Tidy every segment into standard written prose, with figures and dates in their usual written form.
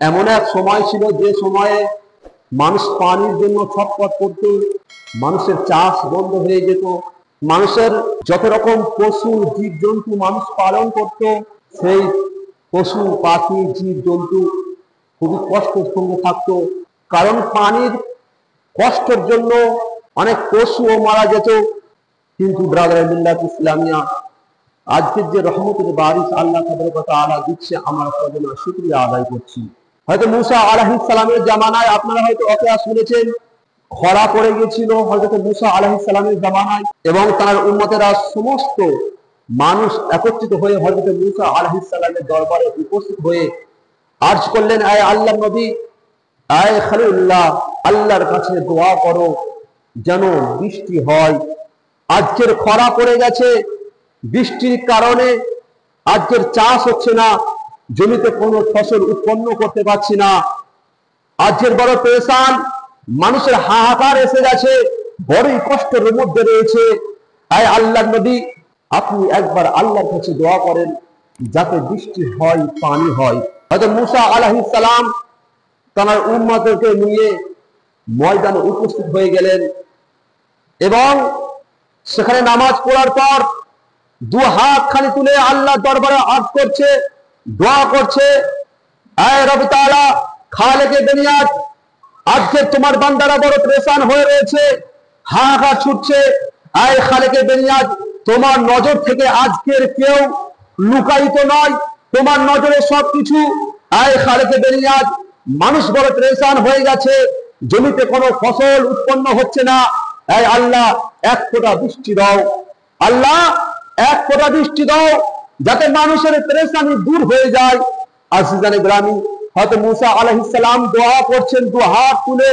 এমন এক সময় ছিল যে সময়ে মানুষ পানির জন্য ছটফট করত, মানুষের চাষ বন্ধ হয়ে যেত, মানুষের যত রকম পশু জীব জন্তু মানুষ পালন করত, সেই পশু পাখি জীব জন্তু খুবই কষ্টের সঙ্গে থাকতো। কারণ পানির কষ্টের জন্য অনেক পশুও মারা যেত। কিন্তু ব্রাদার মিল্লাত ইসলামিয়া আজকের যে রহমতের বারিশ আল্লাহ তাআলা দিচ্ছে, আমরা তাদের শুকরিয়া আদায় করছি। হয়তো মুসা আলাইহিস সালামের জামানায় আপনারা হয়তো ওকে শুনেছেন, খরা পড়ে গিয়েছিল হযরত মুসা আলাইহিস সালামের জামানায়, এবং তার উম্মতেরা সমস্ত মানুষ একত্রিত হয়ে হযরত মুসা আলাইহিস সালামের দরবারে উপস্থিত হয়ে আরজ করলেন, আয় আল্লাহর নবী, আয় খলিলুল্লাহ, আল্লাহর কাছে দোয়া করো যেন বৃষ্টি হয়। আজকের খরা পড়ে গেছে, বৃষ্টির কারণে আজকের চাষ হচ্ছে না, জমিতে কোনো ফসল উৎপন্ন করতে পারছি না। আজকের বড় পেরেশান, মানুষের হাহাকার এসে গেছে, বড়ই কষ্টের মধ্যে রয়েছে। আয় আল্লাহর নবী, আপনি একবার আল্লাহর কাছে দোয়া করেন যাতে বৃষ্টি হয়, পানি হয়। হয়তো মুসা আলাইহিস সালাম তার উম্মতকে নিয়ে ময়দানে উপস্থিত হয়ে গেলেন এবং সেখানে নামাজ পড়ার পর দু হাত খালি তুলে আল্লাহর দরবারে আরজ করছে, দোয়া করছে, আয় রব তাআলা, খালেকে দুনিয়াত, আজকে তোমার বান্দারা বড় পেরেশান হয়ে রয়েছে, হাহাকার ছুটছে। আয় খালেকে দুনিয়াত, তোমার নজর থেকে আজকের কেউ লুকায়িত নয়, তোমার নজরে সবকিছু। আয় খালেকে দুনিয়াত, মানুষ বড় পেরেশান হয়ে গেছে, জমিতে কোনো ফসল উৎপন্ন হচ্ছে না। আয় আল্লাহ, এক ফোঁটা বৃষ্টি দাও, আল্লাহ এক ফোঁটা বৃষ্টি দাও যাতে মানুষের পেরেশানি দূর হয়ে যায়। আজিজানে গ্রামী, হযরত মুসা আলাইহিস সালাম দোয়া করছেন দু হাত তুলে।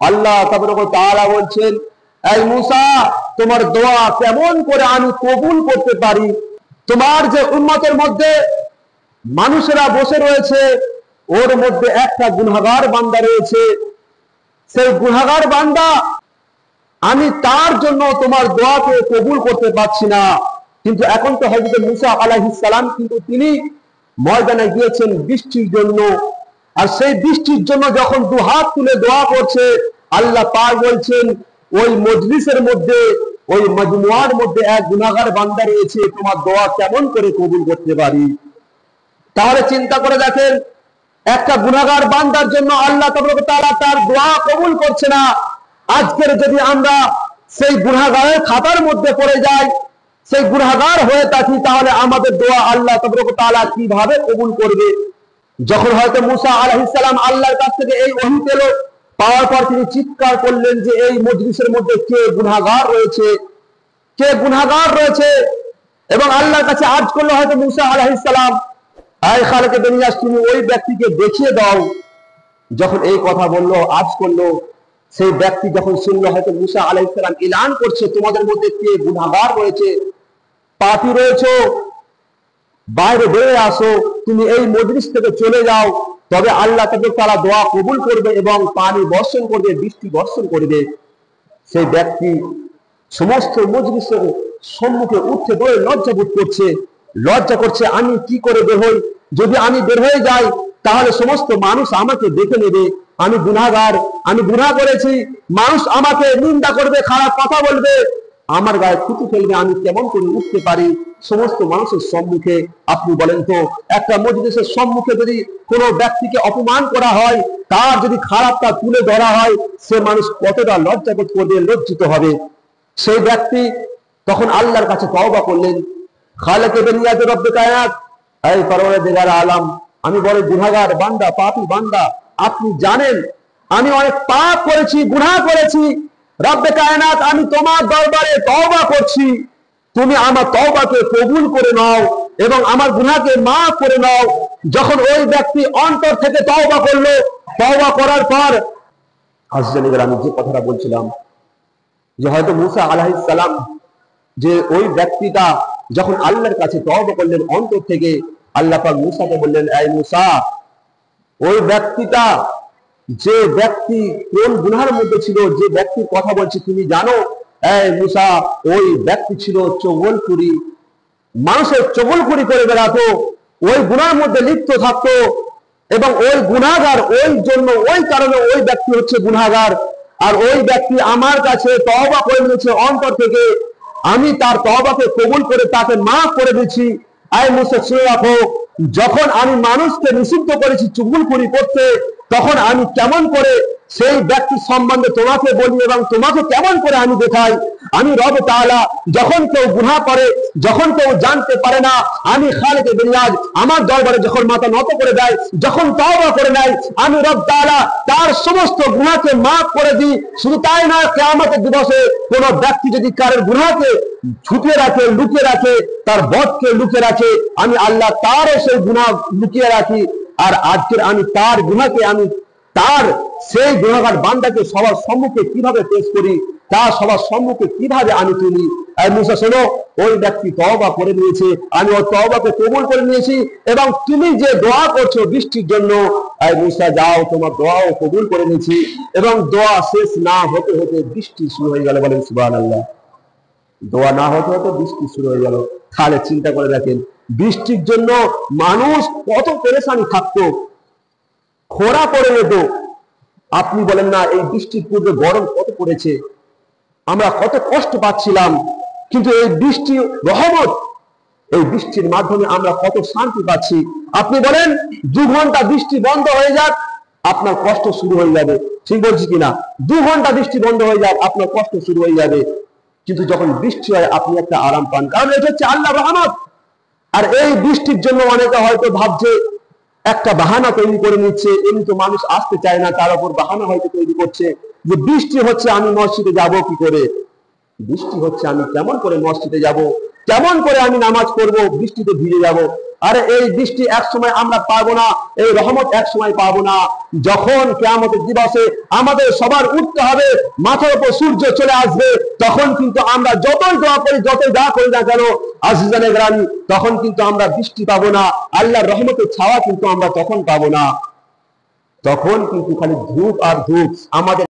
আল্লাহ তাআলা বলছেন, এই মুসা, তোমার দোয়া কেমন করে আমি কবুল করতে পারি? তোমার যে উম্মতের মধ্যে মানুষেরা বসে রয়েছে, ওর মধ্যে একটা গুনাহগার বান্দা রয়েছে, সেই গুনাহগার বান্দা, আমি তার জন্য তোমার দোয়াকে কবুল করতে পারছি না। কিন্তু এখন তো হযরত মুসা আলাইহিস সালাম কিন্তু তিনি ময়দানে গিয়েছেন বৃষ্টির জন্য, আর সেই বৃষ্টির জন্য যখন দু হাত তুলে দোয়া করছে, আল্লাহ পাক বলছেন, ওই মজলিসের মধ্যে, ওই মজমুয়ার মধ্যে এক গুনাহগার বান্দা রয়েছে, তোমার দোয়া কেমন করে কবুল করতে পারি? তাহলে চিন্তা করে দেখেন, একটা গুনাহগার বান্দার জন্য আল্লাহ তাআলা তার দোয়া কবুল করছে না। আজকের যদি আমরা সেই গুনাহগারের খাতার মধ্যে পড়ে যাই, সেই গুনাহগার হয়ে থাকি, তাহলে আমাদের দোয়া আল্লাহ তাআলা কিভাবে কবুল করবে? যখন হয়তো মুসা আলাইহিস সালাম আল্লাহর কাছ থেকে এই ওহী পেল, পাওয়ার পর তিনি চিৎকার করলেন যে এই মজলিসের মধ্যে কে গুনাহগার রয়েছে, কে গুনাহগার রয়েছে, এবং আল্লাহর কাছে আরজ করলো হয়তো মুসা আলাইহিস সালাম, আয় খালেকে দুনিয়া, তুমি ওই ব্যক্তিকে দেখিয়ে দাও। যখন এই কথা বললো, আরজ করলো, সেই ব্যক্তি যখন শুনলো হয়তো মুসা আলাইহিস সালাম এলান করছে, তোমাদের মধ্যে কে গুনাহগার রয়েছে, পাপী রয়েছে, বাইরে বেরিয়ে আসো, তুমি এই মজলিস থেকে চলে যাও, তবে আল্লাহ তাআলা দোয়া কবুল করবে এবং পানি বর্ষণ করবে, বৃষ্টি বর্ষণ করবে। সেই ব্যক্তি সমস্ত মজলিসের সম্মুখে উঠতে বলে লজ্জা করছে, আমি কি করে বের হই? যদি আমি বের হয়ে যাই তাহলে সমস্ত মানুষ আমাকে দেখে নেবে, আমি গুনাহগার, আমি গুনাহ করেছি, মানুষ আমাকে নিন্দা করবে, খারাপ কথা বলবে, আমার গায়ে থুতু ফেলবে, আমি কেমন করে উঠতে পারি সমস্ত মানুষের সম্মুখে? আপনি বলেন তো, একটা মজলিসের সম্মুখে যদি কোনো ব্যক্তিকে অপমান করা হয়, তার যদি খারাপটা তুলে ধরা হয়, সে মানুষ কতটা লজ্জা বোধ করবে, লজ্জিত হবে। সেই ব্যক্তি তখন আল্লাহর কাছে তওবা করলেন, খালেকে দুনিয়া রব্বে কায়নাত, এই পরওয়ারদিগার আলম, আমি বড় গুনাহগার বান্দা, পাপী বান্দা, আপনি জানেন আমি অনেক পাপ করেছি, গুনাহ করেছি, রব্বে কায়নাত, আমি তোমার দরবারে তওবা করছি, তুমি আমার তওবাকে কবুল করে নাও এবং আমার গুনাহকে মাফ করে নাও। যখন ওই ব্যক্তি অন্তর থেকে তওবা করলো, তওবা করার পর আমি যে কথাটা বলছিলাম, যে হয়তো মুসা আলাইহিস সালাম, যে ওই ব্যক্তিটা যখন আল্লাহর কাছে তওবা করলেন অন্তর থেকে, আল্লাহ পাক মুসাকে বললেন, এই মুসা, ওই ব্যক্তিটা, যে ব্যক্তি কোন গুনাহের মধ্যে ছিল, যে ব্যক্তির কথা বলছি তুমি জানো? এই মুসা, ওই ব্যক্তি ছিল চগলখুরি, মানুষের চগলখুরি করে বেড়াতো, ওই গুনাহের মধ্যে লিপ্ত থাকতো। এবং ওই গুনাহগার ওই কারণে ওই ব্যক্তি হচ্ছে গুনাহগার। আর ওই ব্যক্তি আমার কাছে তওবা করে নিয়েছে অন্তর থেকে, আমি তার তওবাকে কবুল করে তাকে মাফ করে দিচ্ছি। আয় মুসা শুনে রাখো, যখন আমি মানুষকে নিষিদ্ধ করেছি চুগলখড়ি করতে, তখন আমি কেমন করে সেই ব্যক্তি সম্বন্ধে তোমাকে বলি এবং তোমাকে কেমন করে আমি দেখাই। আমি রব তাআলা যখন কেউ গুনাহ করে, যখন কেউ জানতে পারে না, আমি খালিকে দুনিয়াজ আমার দরবারে যখন মাথা নত করে দেয়, যখন তওবা করে নেয়, আমি রব তাআলা তার সমস্ত গুনাহকে মাফ করে দিই। শুধু তাই না, কিয়ামতের দিবসে কোন ব্যক্তি যদি কারোর গুনাহকে ছুপিয়ে রাখে, লুকিয়ে রাখে, তার বদকে লুকিয়ে রাখে, আমি আল্লাহ তারও সেই গুনাহ লুকিয়ে রাখি। আর আজকের আমি তার গুনাহকে আমি তার সেই গুনাহগার বান্দাকে সবার সম্মুখে কিভাবে পেশ করি, তার সবার সম্মুখে কিভাবে আমি তুলি। মুসা শোনো, ওই ব্যক্তি তওবা করে নিয়েছে, আমি ওর তওবাকে কবুল করে নিয়েছি। এবং তুমি যে দোয়া করছো বৃষ্টির জন্য, মুসা যাও, তোমার দোয়াও কবুল করে নিয়েছি। এবং দোয়া শেষ না হতে হতে বৃষ্টি শুরু হয়ে গেল। বলেন সুবহানাল্লাহ। দোয়া না হতে হতে বৃষ্টি শুরু হয়ে গেল। তাহলে চিন্তা করে দেখেন, বৃষ্টির জন্য মানুষ কত পেরেশানি থাকতো, খরা পড়ে যেত। আপনি বলেন না, এই বৃষ্টির পূর্বে গরম কত পড়েছে, আমরা কত কষ্ট পাচ্ছিলাম, কিন্তু এই বৃষ্টি রহমত, এই বৃষ্টির মাধ্যমে আমরা কত শান্তি পাচ্ছি। আপনি বলেন 2 ঘন্টা বৃষ্টি বন্ধ হয়ে যাক, আপনার কষ্ট শুরু হয়ে যাবে। ঠিক বলছি কিনা? 2 ঘন্টা বৃষ্টি বন্ধ হয়ে যাক, আপনার কষ্ট শুরু হয়ে যাবে। কিন্তু যখন বৃষ্টি হয় আপনি একটা আরাম পান, কারণ এটা হচ্ছে আল্লাহর রহমত। আর এই বৃষ্টির জন্য অনেকে হয়তো ভাবছে, একটা বাহানা তৈরি করে নিচ্ছে, এমনি তো মানুষ আসতে চায় না, তার উপর বাহানা হয়তো তৈরি করছে যে বৃষ্টি হচ্ছে আমি মসজিদে যাব কি করে, বৃষ্টি হচ্ছে আমি কেমন করে মসজিদে যাব, কেমন করে আমি নামাজ পড়ব, বৃষ্টিতে ভিজে যাব। আরে এই বৃষ্টি এক সময় আমরা পাবো না, এই রহমত এক সময় পাবো না। যখন কিয়ামতের দিবসে আমাদের সবার উঠতে হবে, মাথার উপর সূর্য চলে আসবে, তখন কিন্তু আমরা যতই দোয়া করি, যতই দোয়া করি না কেন আজিজানে গ্রামী, তখন কিন্তু আমরা বৃষ্টি পাবো না, আল্লাহর রহমতের ছাওয়া কিন্তু আমরা তখন পাবো না। তখন কিন্তু খালি ধূপ আর ধূপ। আমাদের